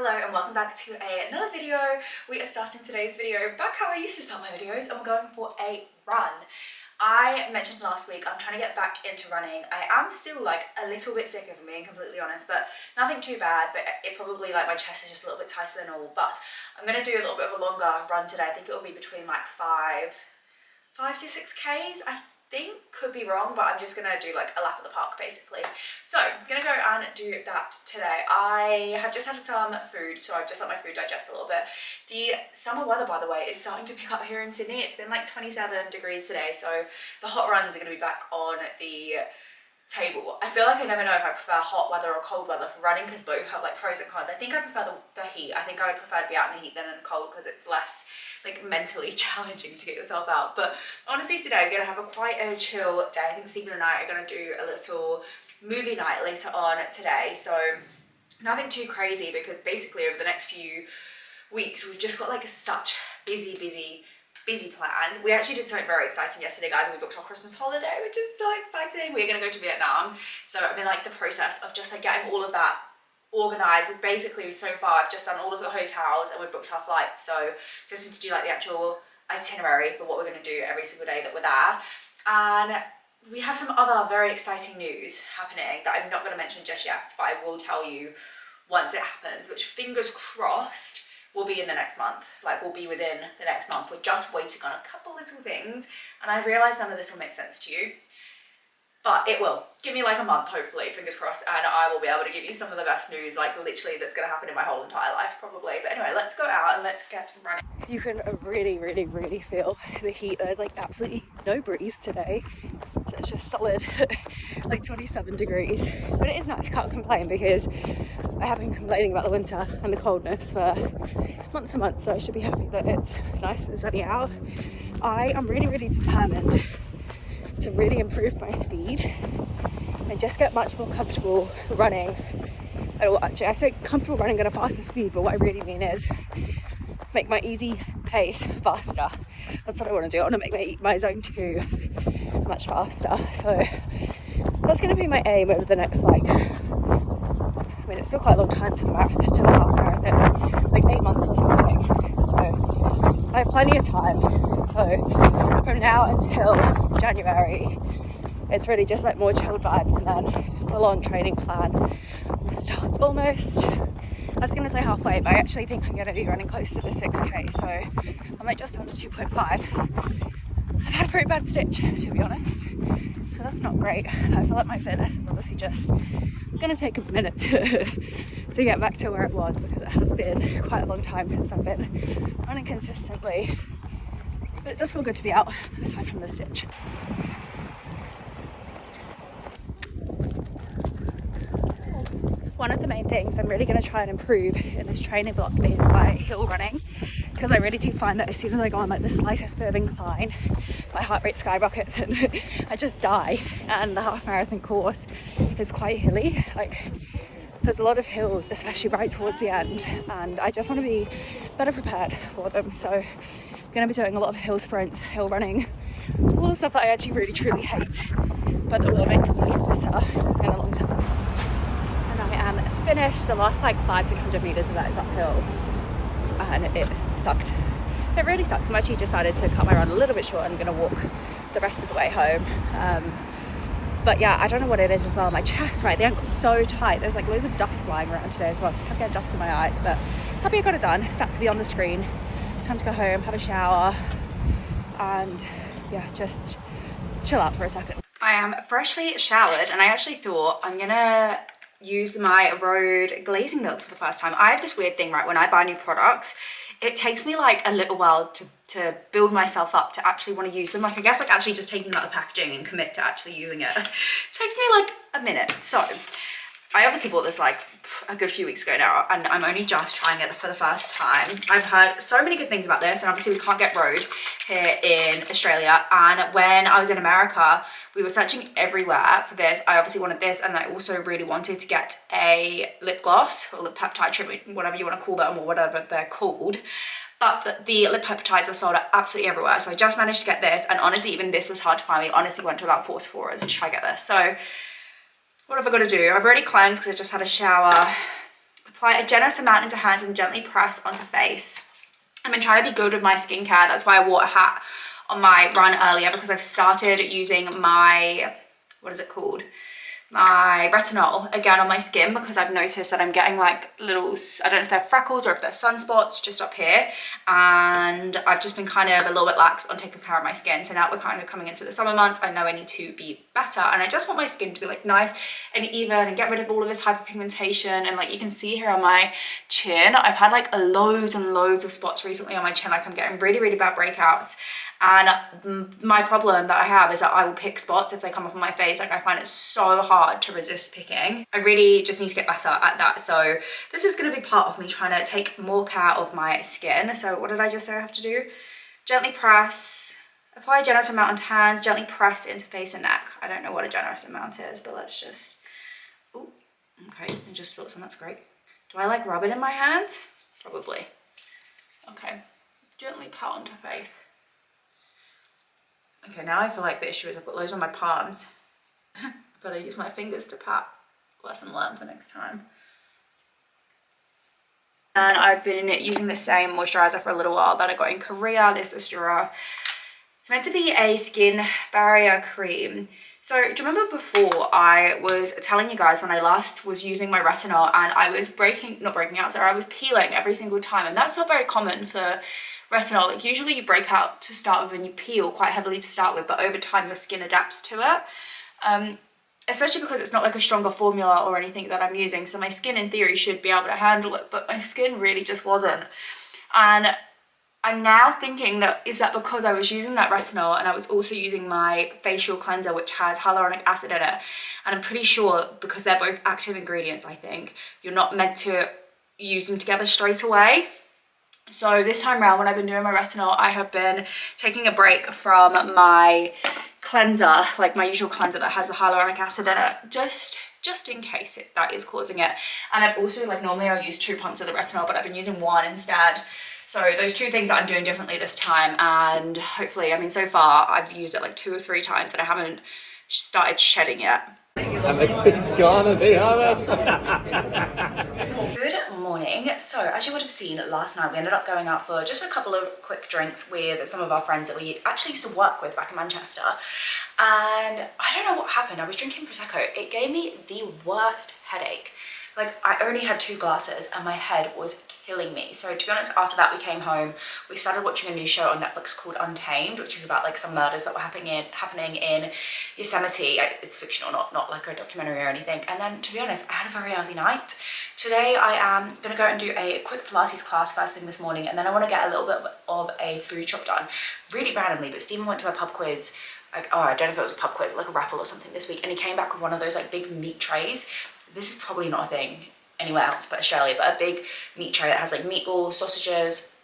Hello and welcome back to another video. We are starting today's video back how I used to start my videos, and we're going for a run. I mentioned last week I'm trying to get back into running. I am still like a little bit sick, if I'm being completely honest, but nothing too bad. But it probably, like, my chest is just a little bit tighter than normal. But I'm going to do a little bit of a longer run today. I think it will be between like 5 to 6 Ks. I think, could be wrong, but I'm just gonna do like a lap of the park basically. So I'm gonna go and do that today. I have just had some food, so I've just let my food digest a little bit. The summer weather, by the way, is starting to pick up here in Sydney. It's been like 27 degrees today, so the hot runs are gonna be back on the table. I feel like I never know if I prefer hot weather or cold weather for running, because both have like pros and cons. I think I prefer the heat. I think I would prefer to be out in the heat than in the cold, because it's less like mentally challenging to get yourself out. But honestly, today I'm gonna have quite a chill day. I think Stephen and I are gonna do a little movie night later on today, so nothing too crazy, because basically over the next few weeks we've just got like such busy plans. We actually did something very exciting yesterday, guys. We booked our Christmas holiday, which is so exciting. We're gonna go to Vietnam, so I'm in like the process of just like getting all of that organised. We basically, so far, I've just done all of the hotels and we've booked our flights, so just need to do like the actual itinerary for what we're going to do every single day that we're there. And we have some other very exciting news happening that I'm not going to mention just yet, but I will tell you once it happens, which, fingers crossed, will be in the next month. Like, we'll be within the next month. We're just waiting on a couple little things, and I realise none of this will make sense to you, but it will. Give me like a month, hopefully, fingers crossed, and I will be able to give you some of the best news, like literally, that's going to happen in my whole entire life, probably. But anyway, let's go out and let's get running. You can really feel the heat. There's like absolutely no breeze today, so it's just solid like 27 degrees. But it is nice, can't complain, because I have been complaining about the winter and the coldness for months and months, so I should be happy that it's nice and sunny out. I am really determined to really improve my speed and just get much more comfortable running. Actually, I say comfortable running at a faster speed, but what I really mean is make my easy pace faster. That's what I want to do. I want to make my zone 2 much faster. So that's going to be my aim over the next, like, I mean, it's still quite a long time to the marathon, to the half marathon, like 8 months or something. So I have plenty of time. So from now until January, it's really just like more chilled vibes, and then full-on training plan will start almost, I was going to say halfway, but I actually think I'm going to be running closer to 6K, so I'm like just under 2.5. I've had a pretty bad stitch, to be honest, so that's not great. I feel like my fitness is obviously just going to take a minute to get back to where it was, because it has been quite a long time since I've been running consistently. But it does feel good to be out, aside from the stitch. One of the main things I'm really going to try and improve in this training block is by hill running, because I really do find that as soon as I go on like the slightest bit of incline, my heart rate skyrockets and I just die. And the half marathon course is quite hilly. Like, there's a lot of hills, especially right towards the end, and I just want to be better prepared for them. So I'm going to be doing a lot of hill sprints, hill running, all the stuff that I actually really truly hate, but that will make me fitter in the long term. And I am finished. The last like 500-600 meters of that is uphill, and it sucked. It really sucked. I'm actually decided to cut my run a little bit short. I'm going to walk the rest of the way home. But yeah, I don't know what it is as well. My chest, right, they got so tight. There's like loads of dust flying around today as well, so I can't get dust in my eyes, but happy I got it done. Stats to be on the screen. Time to go home, have a shower, and yeah, just chill out for a second. I am freshly showered, and I actually thought I'm gonna use my road glazing milk for the first time. I have this weird thing, right, when I buy new products, it takes me like a little while to build myself up to actually want to use them. Like, I guess like actually just taking them out of the packaging and commit to actually using it takes me like a minute. So I obviously bought this like a good few weeks ago now, and I'm only just trying it for the first time. I've heard so many good things about this, and obviously we can't get road here in Australia. And when I was in America, we were searching everywhere for this. I obviously wanted this, and I also really wanted to get a lip gloss or lip peptide treatment, whatever you want to call them, or whatever they're called. But the lip peptides were sold out absolutely everywhere. So I just managed to get this, and honestly, even this was hard to find. We honestly went to about 4 Sephora's to try to get this. So what have I got to do? I've already cleansed because I just had a shower. Apply a generous amount into hands and gently press onto face. I've been trying to be good with my skincare. That's why I wore a hat on my run earlier, because I've started using my, what is it called? My retinol again on my skin, because I've noticed that I'm getting like little, I don't know if they're freckles or if they're sunspots just up here, and I've just been kind of a little bit lax on taking care of my skin. So now we're kind of coming into the summer months, I know I need to be better, and I just want my skin to be like nice and even and get rid of all of this hyperpigmentation. And like you can see here on my chin, I've had like loads and loads of spots recently on my chin. Like I'm getting really, really bad breakouts. And my problem that I have is that I will pick spots if they come up on my face. Like I find it so hard to resist picking. I really just need to get better at that. So this is going to be part of me trying to take more care of my skin. So what did I just say I have to do? Gently press, apply a generous amount onto hands, gently press into face and neck. I don't know what a generous amount is, but let's just, oh, okay, I just spilled some, that's great. Do I like rub it in my hands? Probably. Okay, gently pat onto face. Okay, now I feel like the issue is I've got loads on my palms, but I use my fingers to pat. Lesson learned for next time. And I've been using the same moisturizer for a little while that I got in Korea. This is Dura. It's meant to be a skin barrier cream. So do you remember before I was telling you guys when I last was using my retinol and I was I was peeling every single time, and that's not very common for retinol. Like usually you break out to start with and you peel quite heavily to start with, but over time your skin adapts to it. Especially because it's not like a stronger formula or anything that I'm using. So my skin in theory should be able to handle it, but my skin really just wasn't. And I'm now thinking that, is that because I was using that retinol and I was also using my facial cleanser, which has hyaluronic acid in it. And I'm pretty sure because they're both active ingredients, I think, you're not meant to use them together straight away. So this time around when I've been doing my retinol, I have been taking a break from my cleanser, like my usual cleanser that has the hyaluronic acid in it, just in case that is causing it. And I've also, like normally I'll use 2 pumps of the retinol, but I've been using 1 instead. So those 2 things that I'm doing differently this time, and hopefully, I mean, so far I've used it like 2 or 3 times and I haven't started shedding yet. Good morning. So as you would have seen last night, we ended up going out for just a couple of quick drinks with some of our friends that we actually used to work with back in Manchester. And I don't know what happened. I was drinking Prosecco. It gave me the worst headache. Like I only had 2 glasses and my head was killing me. So to be honest, after that we came home, we started watching a new show on Netflix called Untamed, which is about like some murders that were happening in Yosemite. It's fictional, not like a documentary or anything. And then to be honest, I had a very early night. Today I am gonna go and do a quick Pilates class first thing this morning, and then I want to get a little bit of a food shop done. Really randomly, but Stephen went to a pub quiz. Like, oh, I don't know if it was a pub quiz, like a raffle or something this week, and he came back with one of those like big meat trays. This is probably not a thing anywhere else but Australia, but a big meat tray that has like meatballs, sausages,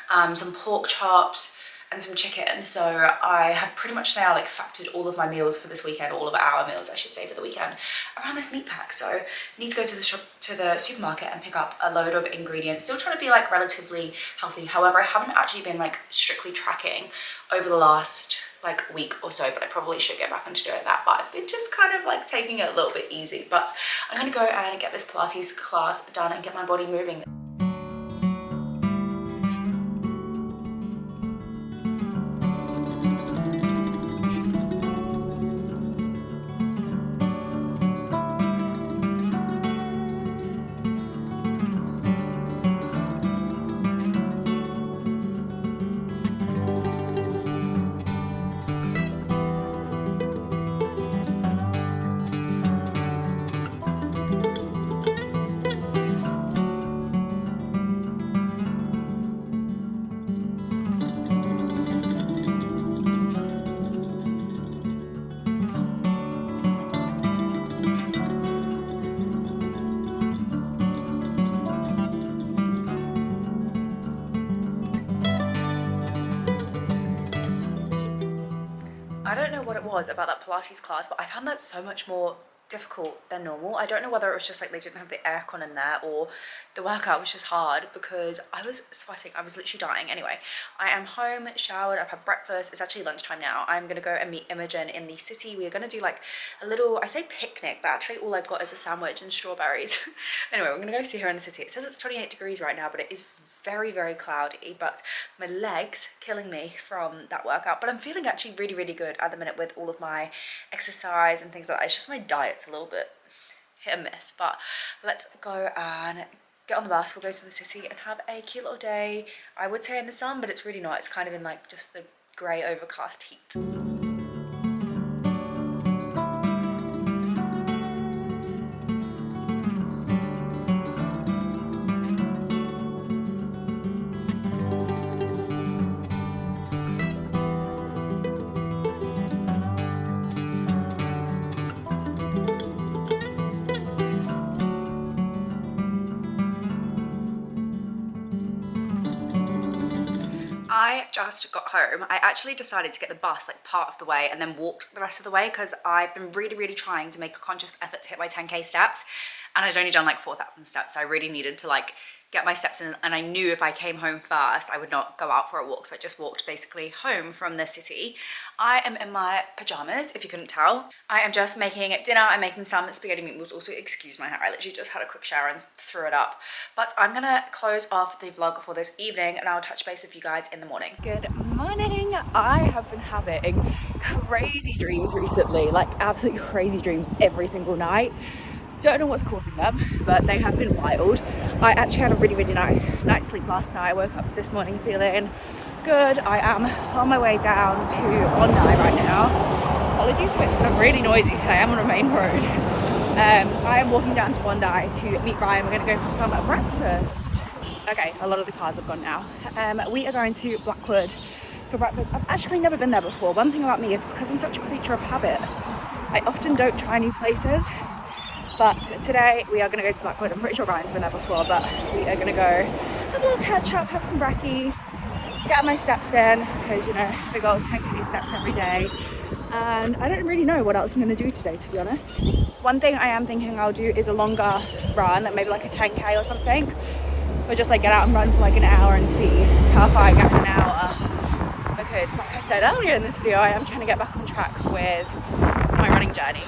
some pork chops and some chicken. So I have pretty much now like factored all of my meals for this weekend, all of our meals I should say for the weekend, around this meat pack. So I need to go to the shop, to the supermarket and pick up a load of ingredients. Still trying to be like relatively healthy. However, I haven't actually been like strictly tracking over the last like week or so, but I probably should get back into doing that. But I've been just kind of like taking it a little bit easy. But I'm gonna go and get this Pilates class done and get my body moving. I don't know what it was about that Pilates class, but I found that so much more difficult than normal. I don't know whether it was just like they didn't have the aircon in there, or the workout was just hard because I was sweating. I was literally dying. Anyway, I am home, showered, I've had breakfast. It's actually lunchtime now. I'm gonna go and meet Imogen in the city. We are gonna do like a little, I say picnic, but actually all I've got is a sandwich and strawberries. Anyway, we're gonna go see her in the city. It says it's 28 degrees right now, but it is very, very cloudy, but my legs killing me from that workout. But I'm feeling actually really, really good at the minute with all of my exercise and things like that. It's just my diet's a little bit hit and miss, but let's go and get on the bus. We'll go to the city and have a cute little day. I would say in the sun, but it's really not. It's kind of in like just the grey overcast heat. I just got home. I actually decided to get the bus like part of the way and then walked the rest of the way because I've been really trying to make a conscious effort to hit my 10k steps, and I'd only done like 4,000 steps. So I really needed to like get my steps in, and I knew if I came home first I would not go out for a walk, so I just walked basically home from the city. I am in my pajamas, if you couldn't tell. I am just making dinner. I'm making some spaghetti meatballs. Also, excuse my hair, I literally just had a quick shower and threw it up. But I'm gonna close off the vlog for this evening and I'll touch base with you guys in the morning. Good morning. I have been having crazy dreams recently, like absolutely crazy dreams every single night. Don't know what's causing them, but they have been wild. I actually had a really nice night's sleep last night. I woke up this morning feeling good. I am on my way down to Bondi right now. Apologies if it's really noisy today. I am on a main road. I am walking down to Bondi to meet Ryan. We're going to go for some breakfast. Okay, a lot of the cars have gone now. We are going to Blackwood for breakfast. I've actually never been there before. One thing about me is because I'm such a creature of habit, I often don't try new places. But today we are going to go to Blackwood. I'm pretty sure Ryan's been there before, but we are going to go have a little catch up, have some brekkie, get my steps in, because, you know, big old 10k steps every day. And I don't really know what else I'm going to do today, to be honest. One thing I am thinking I'll do is a longer run, maybe like a 10k or something, or just like get out and run for like an hour and see how far I get in an hour. Because like I said earlier in this video, I am trying to get back on track with my running journey.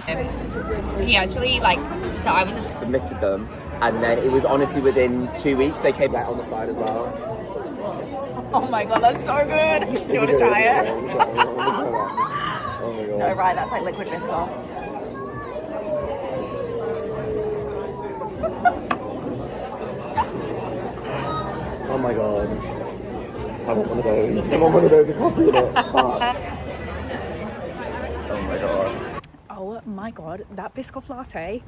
He actually so I was just submitted them, and then it was honestly within 2 weeks they came back on the side as well. Oh my god, that's so good. Do you want to try it? Oh my god. No, right, that's like liquid Biscoff. Oh my god. I want one of those. I want one of those with coffee in it. Oh my god. Oh my god, that Biscoff latte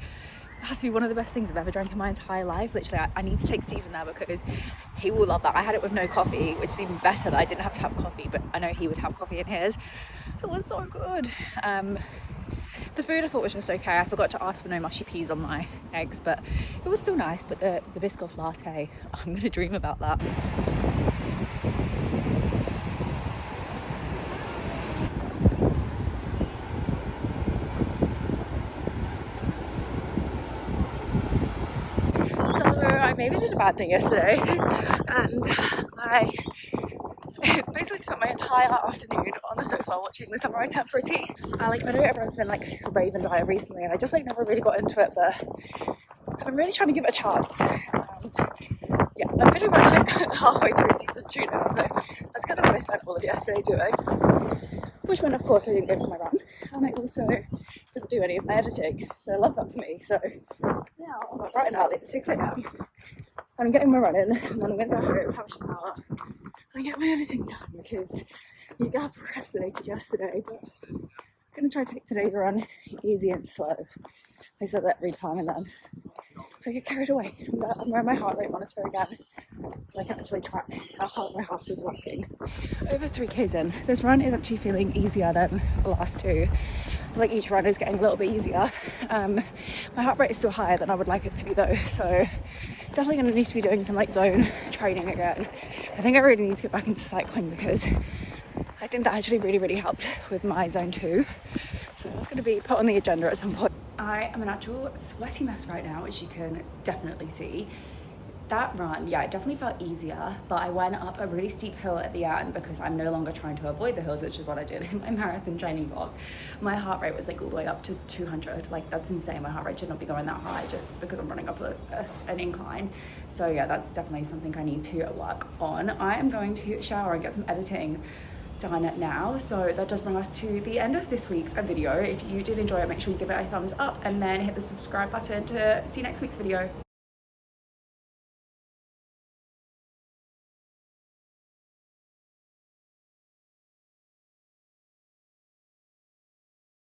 has to be one of the best things I've ever drank in my entire life. Literally, I need to take Stephen there because he will love that. I had it with no coffee, which is even better that I didn't have to have coffee, but I know he would have coffee in his. It was so good. The food I thought was just okay. I forgot to ask for no mushy peas on my eggs, but it was still nice. But the Biscoff latte, I'm gonna dream about that. I maybe did a bad thing yesterday, and I basically spent my entire afternoon on the sofa watching the Samurai Temperati. I know everyone's been like raving about it recently, and I just never really got into it, but I'm really trying to give it a chance. And yeah, I'm pretty much halfway through season 2 now, so that's kind of what I spent all of yesterday doing. Which meant, of course, I didn't go for my run, and I also didn't do any of my editing, so I love that for me. So now, right now, it's 6 a.m. I'm getting my run in, and then I'm going to go home, have a shower, and get my editing done because you got procrastinated yesterday. But I'm going to try to take today's run easy and slow. I said that every time, and then I get carried away. I'm wearing my heart rate monitor again, so I can actually track how hard my heart is working. Over 3k's in, this run is actually feeling easier than the last two. I feel like each run is getting a little bit easier. My heart rate is still higher than I would like it to be though, so definitely going to need to be doing some zone training again. I think I really need to get back into cycling because I think that actually really helped with my zone 2. So that's going to be put on the agenda at some point. I am an actual sweaty mess right now, as you can definitely see. that run, yeah, it definitely felt easier, but I went up a really steep hill at the end because I'm no longer trying to avoid the hills, which is what I did in my marathon training vlog. My heart rate was like all the way up to 200. Like, that's insane. My heart rate should not be going that high just because I'm running up an incline. So yeah, that's definitely something I need to work on. I am going to shower and get some editing done now. So that does bring us to the end of this week's video. If you did enjoy it, make sure you give it a thumbs up and then hit the subscribe button to see next week's video.